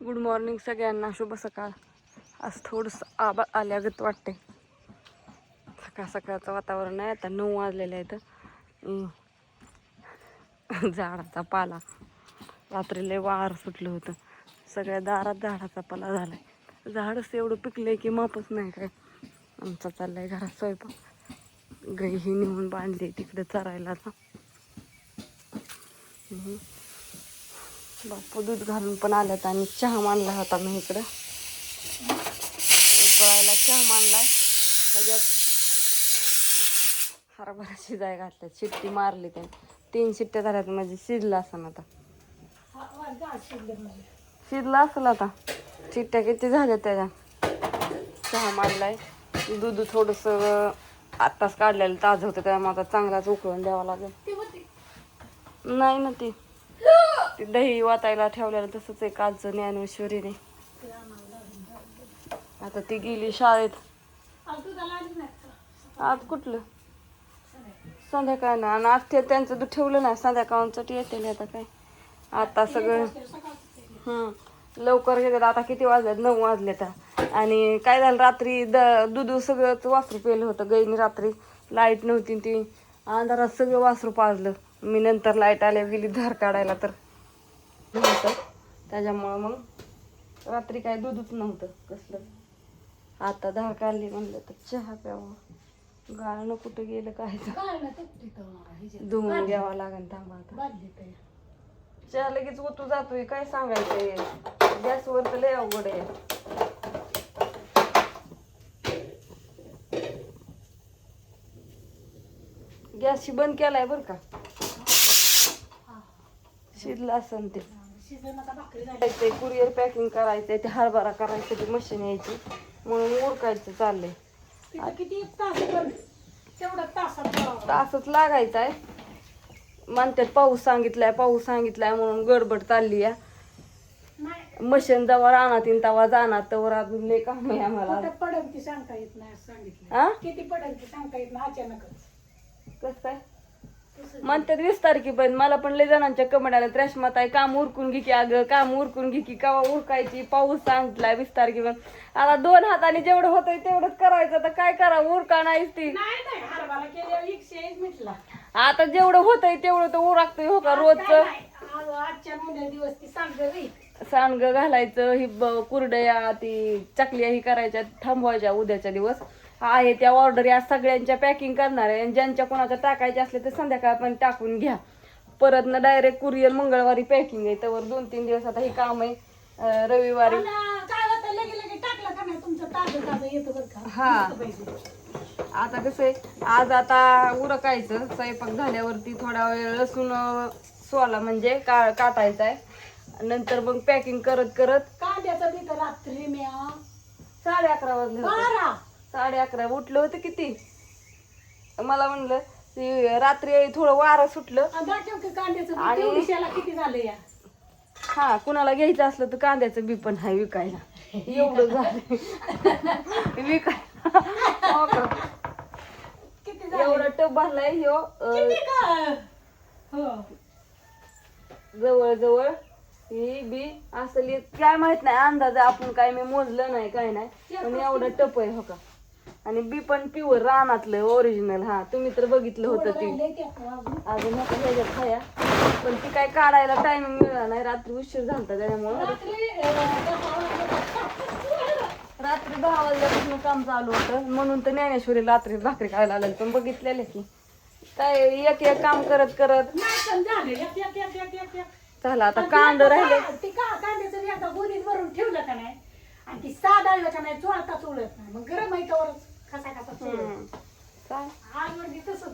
Good morning सगळ्यांना, शुभ सकाळ. आज थोडंसं आबाळ आल्यागत वाटते. सकाळ सकाळचं वातावरण आहे. आता 9 वाजलेले आहेत. झाडाचा पाला रात्री लय वार सुटलं होतं. सगळ्या दारात झाडाचा पाला झालाय. झाडच एवढं पिकलंय की मापच नाही काय. आमचा चाललाय घरात स्वयंपाक. गाई ही नेऊन बांधली तिकडे चरायला. बापू दूध घालून पण आल्यात आणि चहा मांडला होता मी इकडं. उकळायला चहा मांडलाय. त्याच्यात हरभरा शिजाय घातल्यात. शिट्टी मारली त्याने. 3 शिट्ट्या झाल्यात म्हणजे शिजला असं आता. शिजला असेल आता. शिट्ट्या किती झाल्या त्याच्या. चहा मांडलाय. दूध थोडंसं आत्ताच काढलेलं ताजं होतं त्यामुळे आता चांगलाच उकळून द्यावा लागेल. नाही ना ती दही वाटायला ठेवलेलं तसंच आहे कालचं ज्ञानेश्वरीने. आता ती गेली शाळेत. आज कुठलं संध्याकाळ ना. आणि आज ते त्यांचं दूध ठेवलं ना संध्याकाळचं येते आता काय. आता सगळं लवकर गेलं. आता किती वाजल्यात 9 वाजले. आणि काय झालं रात्री दूध सगळंच वासरू पेलं होतं. गाईने रात्री लाईट नव्हती ती अंधारात सगळं वासरू पाजलं. मी नंतर लाईट आल्यावर गेली धार काढायला तर नव्हतं. त्याच्यामुळं मग रात्री काय दूधच नव्हतं कसलं. आता धार काढली म्हणलं तर चहा प्यावं. गाळणं कुठं गेलं काय धुवून घ्यावं लागेल. थांबा आता चहा लगेच ओतू जातोय काय सांगायचंय. गॅसवर तर लय अवघड आहे. गॅसशी बंद केलाय बरं का. शिजलं असं ते कुरिअर पॅकिंग करायचंय. ते हरभरा करायचं. ती मशीन यायची म्हणून उरकायचं चाललंय. तासच लागायचं आहे म्हणतात. पाऊस सांगितलाय म्हणून गडबड चालली आहे. मशीन जवळ राहणार तवा जाणार तवर अजून लय काम आहे आम्हाला. पडल की सांगता येत नाही सांगितलं. किती पडल की सांगता येत नाही अचानकच. कस काय म्हणतात 20 तारखेपर्यंत. मला पण लय जणांच्या कमेंट आल्या रेशमात आहे काम उरकून घे की. अगं काम उरकून घे की. कवा उरकायची. पाऊस सांगितलाय 20 तारखेपर्यंत. आता 2 हाताने जेवढं होतंय तेवढंच करायचं. तर काय करावं उरका नाहीच ती. आता जेवढं होतंय तेवढं तर उरकतोय हो का रोजचं. सांडग घालायचं. ही कुरडया ती चकल्या ही करायच्या थांबवायच्या उद्याच्या दिवस आहे. त्या ऑर्डर या सगळ्यांच्या पॅकिंग करणार आहे. आणि ज्यांच्या कोणाच्या टाकायचे असले तर संध्याकाळ पण टाकून घ्या. परत ना डायरेक्ट कुरिअर मंगळवारी पॅकिंग आहे. त्यावर 2-3 दिवस आता हे काम आहे. रविवारी हा आता कसं आहे. आज आता उरकायचं. स्वयंपाक झाल्यावरती थोडा वेळ लसूण सोला म्हणजे काटायचा आहे. नंतर मग पॅकिंग करत करत कांद्याचं बी तर रात्री मी 11:30 वाजले. 11:30 उठलं होतं किती. मला म्हणलं ते रात्री थोडं वारं सुटलं आणि किती झालं या. हा कुणाला घ्यायचं असलं तर कांद्याचं बी पण आहे विकायला. एवढं झालं विकायला. एवढा टप भरलाय ह्यो. जवळ ही बी असली काय माहित नाही अंदाज. आपण काय मी मोजलं नाही काय नाही पण एवढं टप आहे हो का. आणि बी पण प्युअर रानातलं ओरिजिनल. हा तुम्ही तर बघितलं होतं ती अजून ह्याच्यात खाया. पण ती काय काढायला टायमिंग मिळाला नाही. रात्री उशीर झालता त्याच्यामुळे रात्री 10 वाजल्यापासून काम चालू होतं. म्हणून तर ज्ञानेश्वरी रात्री भाकरी खायला आलेली. पण बघितलेले की काय एक एक काम करत करत झालं. आता कांद राहिले कांद्याचं एकदा गोणीत भरून ठेवलं का नाही आणि ती साधाळलं का नाही चोळता चोळत नाही. मग गरम आहे तर कसा तसंच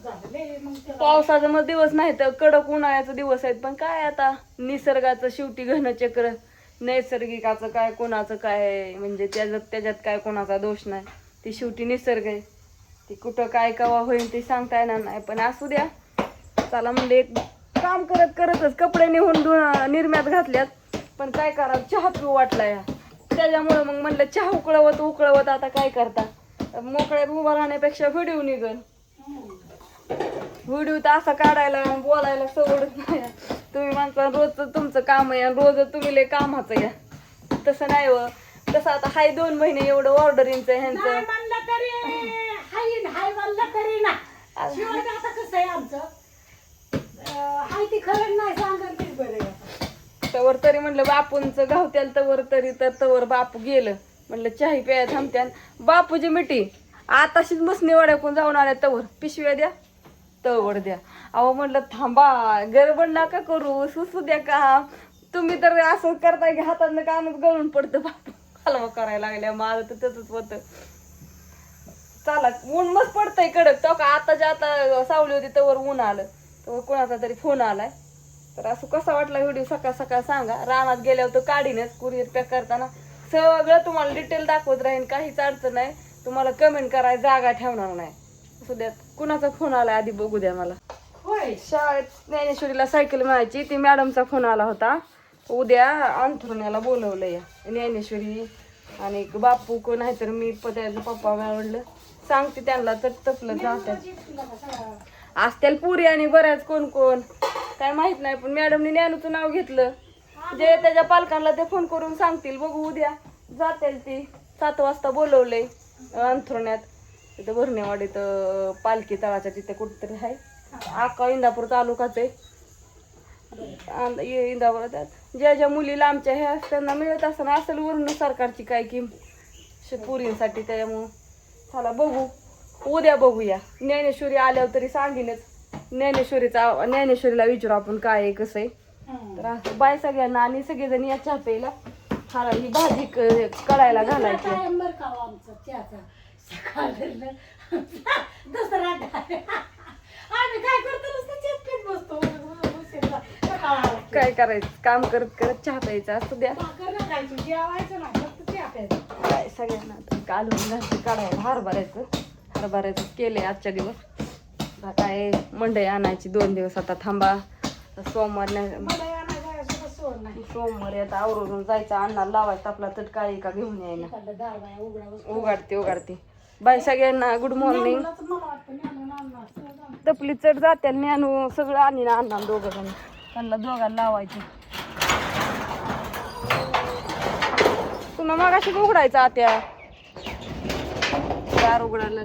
झालं. पावसाचा मग दिवस नाही तर कडक उन्हाळ्याचा दिवस आहेत. पण काय आता निसर्गाचं शेवटी घनचक्र. नैसर्गिकाचं काय कोणाचं काय म्हणजे त्याच्यात काय कोणाचा दोष नाही. ती शेवटी निसर्ग आहे. ती कुठं काय कवा होईल ते सांगता येणार नाही. पण असू द्या चला म्हणले काम करत करतच कपडे नेऊन निर्म्यात घातल्यात. पण काय करा चहा पिऊ वाटला या. त्याच्यामुळे मग म्हणलं चहा उकळवत आता काय करता. मोकळ्यात उभा राहण्यापेक्षा व्हिडिओ निघल. व्हिडिओ तर असा काढायला बोलायला सवडच नाही. तुम्ही म्हणता रोजचं तुमचं काम आहे आणि रोज तुम्ही लय कामाचं या. तसं नाही व तसं आता हाय 2 महिने एवढं ऑर्डरिंगचं नाही ह्यांचं म्हणलं तरी हाय म्हणलं तरी ना शिवाय आता कसं आहे आमचं हाय ती खरं नाही सांगत तेच बरं आहे आता. तवर तरी म्हणलं बापूंचं गावत्याल तवर तरी तवर बापू गेलं म्हणलं चहा प्याया थांबत्यान बापूची मिठी आताशीच मसनी वाड्याकून जाऊन आल्या तवर पिशव्या द्या तवर द्या अहो म्हणलं थांबा गडबड नका करू सुसू द्या का तुम्ही तर असं करताय की हातातनं कामच गळून पडतं बापू हलवा करायला लागल्या माझं तर तसंच होतं चला ऊन मस्त पडतंय कडक तो का आताच्या आता सावली होती तवर ऊन आलं तर कोणाचा तरी फोन आलाय तर असं कसा वाटला व्हिडिओ सकाळ सकाळ सांगा रानात गेल्यावर तर काढीनच कुरिअर पॅक करताना सगळं तुम्हाला डिटेल दाखवत राहीन काहीच अडचण नाही तुम्हाला कमेंट करायला जागा ठेवणार नाही असू द्या कुणाचा फोन आलाय आधी बघू द्या मला होय शाळेत ज्ञानेश्वरीला सायकल मिळायची ती मॅडमचा फोन आला होता उद्या अंथरुण्याला बोलवलं या ज्ञानेश्वरी आणि बापू कोण आहे तर मी त्याचा पप्पा म्हणलं सांगते त्यांना तर तपलं जातात असतील पुरी आणि बऱ्याच कोण कोण काय माहित नाही पण मॅडमने ज्ञानूचं नाव घेतलं जे त्याच्या पालकांना ते फोन करून सांगतील बघू उद्या जातील ती 7 वाजता बोलवलंय अंथरुण्यात तिथं भरणेवाडीत पालखी तळाच्या तिथे कुठेतरी आहे अख्खा इंदापूर तालुकाच आहे इंदापूर ज्या ज्या मुलीला आमच्या ह्या त्यांना मिळत असताना असेल वरून सरकारची काय की पुरींसाठी त्याच्यामुळं चला बघू उद्या बघूया ज्ञानेश्वरी आल्यावर तरी सांगेनच ज्ञानेश्वरीला विचारू आपण काय आहे कसं आहे तर असं बाय सगळ्यांना आणि सगळेजण या चहा प्यायला हा ही भाजी कळायला घालायची बरं का हो आमचं चहाचा सकाळ दसरा आम्ही काय करतो नुसतं चहा पीत बसतो काय करायचं काम करत करत चहा प्यायचा असं द्या जेवायचं ना फक्त चहा प्यायचं काय सगळ्यांना कालवून घालते काढायला हरभऱ्याचं केले आजच्या दिवस आता काय मंडई आणायची 2 दिवस आता थांबा सोमवार आता आवरून जायचं अन्नाला लावायचं आपला तर काय का घेऊन यायला उघडते बाय सगळ्यांना गुड मॉर्निंग तपली चढ जाते ज्ञानू सगळं आणि ना अन्ना दोघं जण त्यांना दोघांना लावायचे पुन्हा मगाशी उघडायचं आत्या दार उघडायला